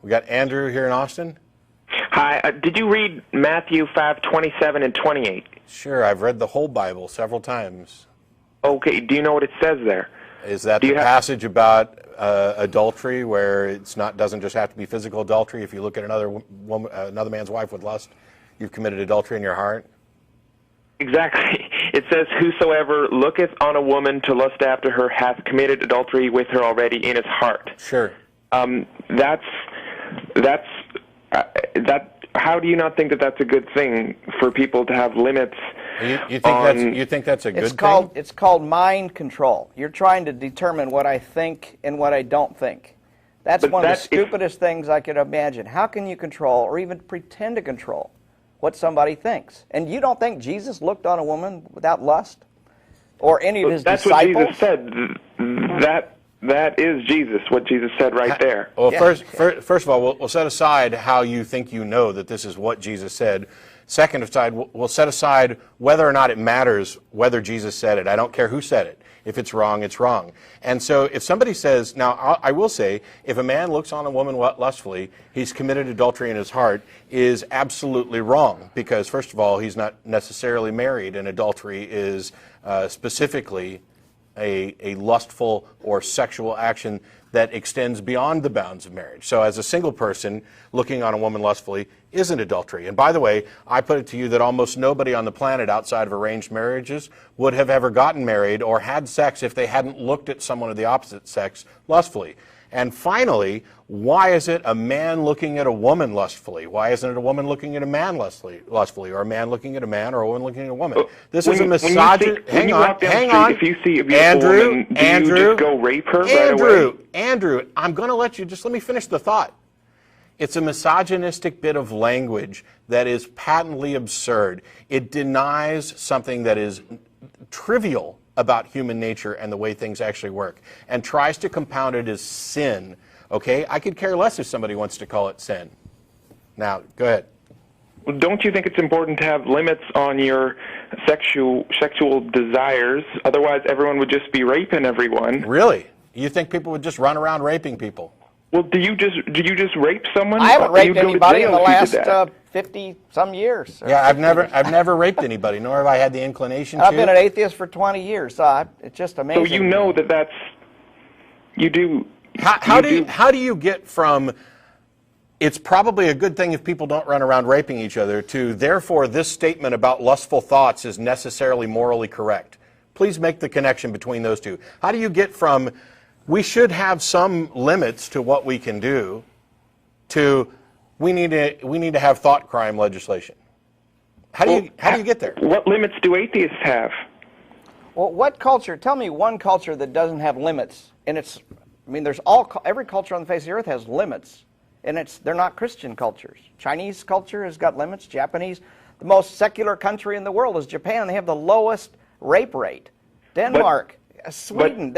We got Andrew here in Austin. Hi. Did you read Matthew 5:27 and 28? Sure, I've read the whole Bible several times. Okay. Do you know what it says there? Is that the passage about adultery, where doesn't just have to be physical adultery? If you look at another man's wife with lust, you've committed adultery in your heart? Exactly. It says, "Whosoever looketh on a woman to lust after her hath committed adultery with her already in his heart." Sure. How do you not think that that's a good thing for people to have limits? You think that's a good thing? It's called mind control. You're trying to determine what I think and what I don't think. That's one of the stupidest things I could imagine. How can you control or even pretend to control what somebody thinks? And you don't think Jesus looked on a woman without lust? Or any of his disciples? That's what Jesus said. That is Jesus, what Jesus said right there. Well, first of all, we'll set aside how you think you know that this is what Jesus said. Second aside, we'll set aside whether or not it matters whether Jesus said it. I don't care who said it. If it's wrong, it's wrong. And so if somebody says, now I will say, if a man looks on a woman lustfully, he's committed adultery in his heart, is absolutely wrong. Because first of all, he's not necessarily married, and adultery is specifically a lustful or sexual action that extends beyond the bounds of marriage. So as a single person, looking on a woman lustfully isn't adultery. And by the way, I put it to you that almost nobody on the planet outside of arranged marriages would have ever gotten married or had sex if they hadn't looked at someone of the opposite sex lustfully. And finally, why is it a man looking at a woman lustfully? Why isn't it a woman looking at a man lustfully, or a man looking at a man, or a woman looking at a woman? This is a misogynist. Hang on. If you see a beautiful woman, do you just go rape her right away? Andrew, I'm going to let me finish the thought. It's a misogynistic bit of language that is patently absurd. It denies something that is trivial about human nature and the way things actually work, and tries to compound it as sin. Okay? I could care less if somebody wants to call it sin. Now, go ahead. Well, don't you think it's important to have limits on your sexual desires? Otherwise, everyone would just be raping everyone. Really? You think people would just run around raping people? Well, do you just rape someone? I haven't raped anybody in the last 50-some years. Yeah, I've never raped anybody, nor have I had the inclination to. I've been an atheist for 20 years, so it's just amazing. So you know that's you do. How do you get from it's probably a good thing if people don't run around raping each other to therefore this statement about lustful thoughts is necessarily morally correct? Please make the connection between those two. How do you get from we should have some limits to what we can do to we need to have thought crime legislation? How do you get there? What limits do atheists have? Well, what culture? Tell me one culture that doesn't have limits. And every culture on the face of the earth has limits, and they're not Christian cultures. Chinese culture has got limits. Japanese, the most secular country in the world is Japan. They have the lowest rape rate. Denmark. Sweden,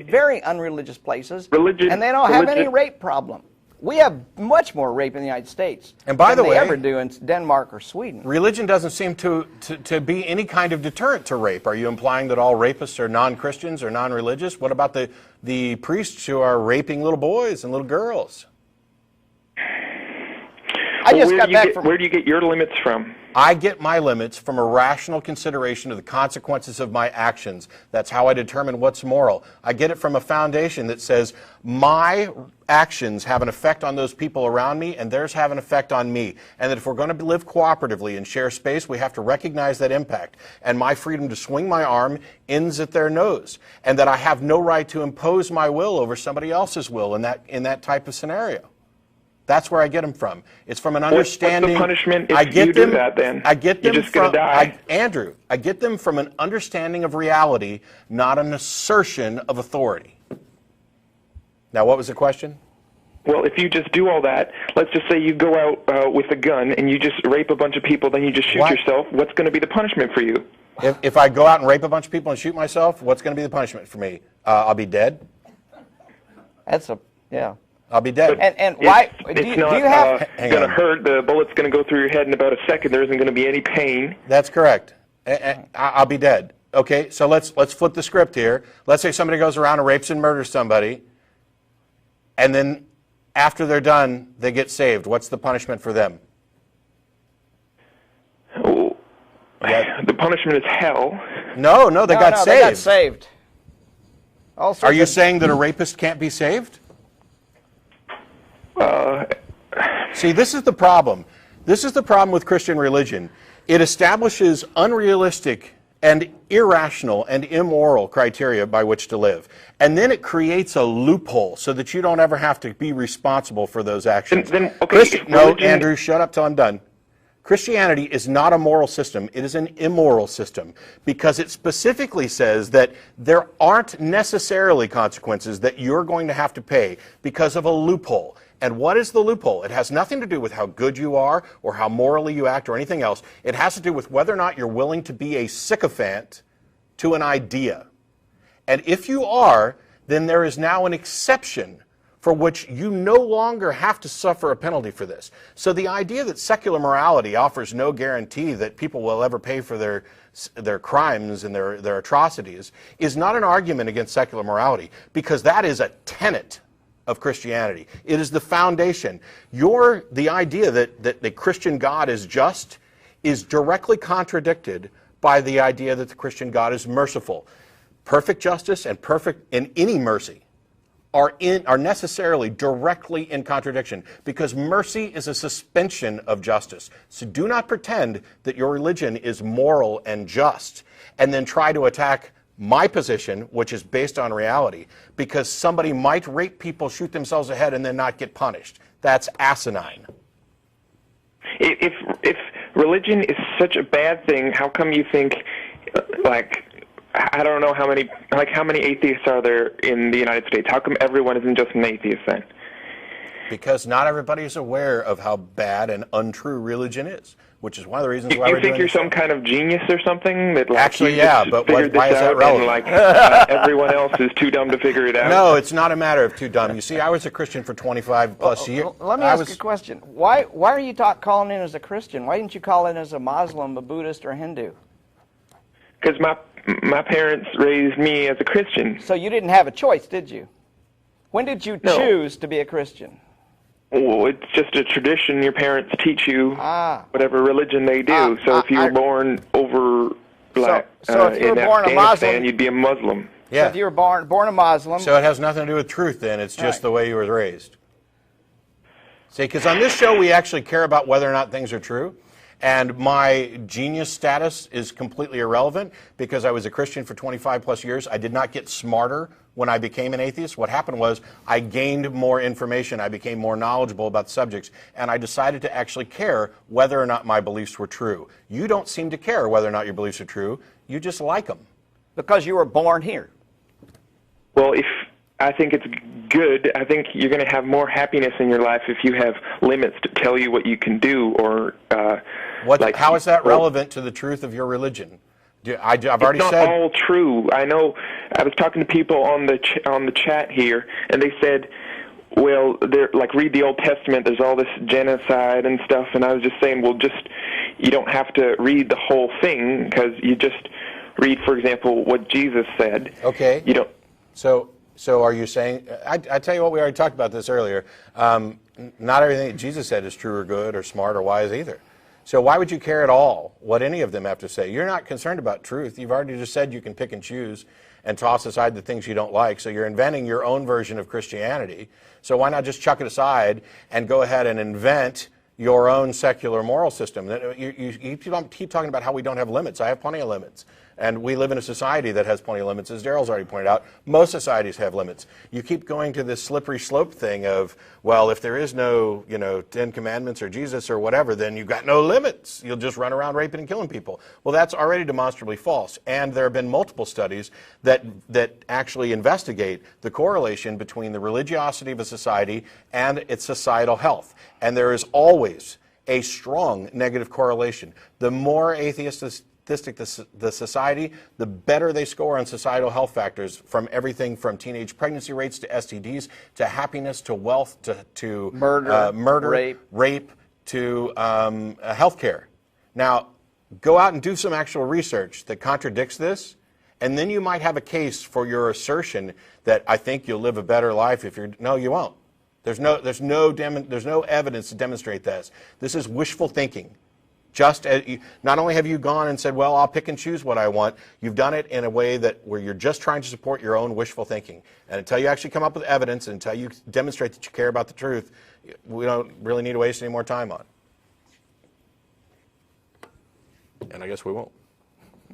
very unreligious places, and they don't have any rape problem. We have much more rape in the United States than they ever do in Denmark or Sweden. Religion doesn't seem to be any kind of deterrent to rape. Are you implying that all rapists are non-Christians or non-religious? What about the priests who are raping little boys and little girls? Where do you get your limits from? I get my limits from a rational consideration of the consequences of my actions. That's how I determine what's moral. I get it from a foundation that says my actions have an effect on those people around me and theirs have an effect on me. And that if we're going to live cooperatively and share space, we have to recognize that impact. And my freedom to swing my arm ends at their nose. And that I have no right to impose my will over somebody else's will in that type of scenario. That's where I get them from. It's from an understanding. What's the punishment if you do that then? You're just going to die. Andrew, I get them from an understanding of reality, not an assertion of authority. Now, what was the question? Well, if you just do all that, let's just say you go out with a gun and you just rape a bunch of people, then you just shoot yourself, what's going to be the punishment for you? If I go out and rape a bunch of people and shoot myself, what's going to be the punishment for me? I'll be dead? Yeah. I'll be dead. And why? Do you have? It's going to hurt. The bullet's going to go through your head in about a second. There isn't going to be any pain. That's correct. I'll be dead. Okay, so let's flip the script here. Let's say somebody goes around and rapes and murders somebody, and then After they're done, they get saved. What's the punishment for them? Oh, the punishment is hell. No, they got saved. They got saved. Also, Are you saying that a rapist can't be saved? See, this is the problem. This is the problem with Christian religion. It establishes unrealistic and irrational and immoral criteria by which to live. And then it creates a loophole so that you don't ever have to be responsible for those actions. No, Andrew, shut up till I'm done. Christianity is not a moral system. It is an immoral system because it specifically says that there aren't necessarily consequences that you're going to have to pay because of a loophole. And what is the loophole? It has nothing to do with how good you are or how morally you act or anything else. It has to do with whether or not you're willing to be a sycophant to an idea. And if you are, then there is now an exception for which you no longer have to suffer a penalty for this. So the idea that secular morality offers no guarantee that people will ever pay for their crimes and their atrocities is not an argument against secular morality, because that is a tenet of Christianity. It is the foundation. The idea that the Christian God is just is directly contradicted by the idea that the Christian God is merciful. Perfect justice and any mercy are necessarily directly in contradiction, because mercy is a suspension of justice. So do not pretend that your religion is moral and just and then try to attack my position, which is based on reality, because somebody might rape people, shoot themselves ahead, and then not get punished. That's asinine. If religion is such a bad thing, how come you think, I don't know how many atheists are there in the United States? How come everyone isn't just an atheist then? Because not everybody is aware of how bad and untrue religion is, which is one of the reasons why you we're doing think you're this some kind of genius or something? That Actually, yeah, but why is that relevant? Everyone else is too dumb to figure it out? No, it's not a matter of too dumb. You see, I was a Christian for 25 plus years. Let me ask you a question. Why are you calling in as a Christian? Why didn't you call in as a Muslim, a Buddhist, or a Hindu? Because my parents raised me as a Christian. So you didn't have a choice, did you? When did you choose to be a Christian? Well, it's just a tradition. Your parents teach you whatever religion they do. So if you were born over so if you were in born a Muslim, you'd be a Muslim. Yeah. So if you were born a Muslim. So it has nothing to do with truth then. It's just the way you were raised. See, because on this show we actually care about whether or not things are true. And my genius status is completely irrelevant because I was a Christian for 25 plus years. I did not get smarter when I became an atheist. What happened was I gained more information. I became more knowledgeable about the subjects. And I decided to actually care whether or not my beliefs were true. You don't seem to care whether or not your beliefs are true. You just like them. Because you were born here. Well, I think it's good. I think you're going to have more happiness in your life if you have limits to tell you what you can do or... how is that relevant to the truth of your religion? I've already said... It's not all true. I know. I was talking to people on the chat here, and they said, well, they're read the Old Testament. There's all this genocide and stuff, and I was just saying, well, you don't have to read the whole thing because you just read, for example, what Jesus said. Okay. You don't. So are you saying? I tell you what, we already talked about this earlier. Not everything that Jesus said is true or good or smart or wise either. So why would you care at all what any of them have to say? You're not concerned about truth. You've already just said you can pick and choose and toss aside the things you don't like. So you're inventing your own version of Christianity. So why not just chuck it aside and go ahead and invent your own secular moral system? You keep talking about how we don't have limits. I have plenty of limits. And we live in a society that has plenty of limits. As Daryl's already pointed out, most societies have limits. You keep going to this slippery slope thing of, well, if there is no, 10 Commandments or Jesus or whatever, then you've got no limits. You'll just run around raping and killing people. Well, that's already demonstrably false. And there have been multiple studies that actually investigate the correlation between the religiosity of a society and its societal health. And there is always a strong negative correlation. The more atheistic the society, the better they score on societal health factors, from everything from teenage pregnancy rates to STDs to happiness to wealth to murder, rape to healthcare. Now, go out and do some actual research that contradicts this, and then you might have a case for your assertion that I think you'll live a better life if you're... No, you won't. There's no evidence to demonstrate this. This is wishful thinking. Just as not only have you gone and said, well, I'll pick and choose what I want, you've done it in a way where you're just trying to support your own wishful thinking. And until you actually come up with evidence, and until you demonstrate that you care about the truth, we don't really need to waste any more time on it. And I guess we won't.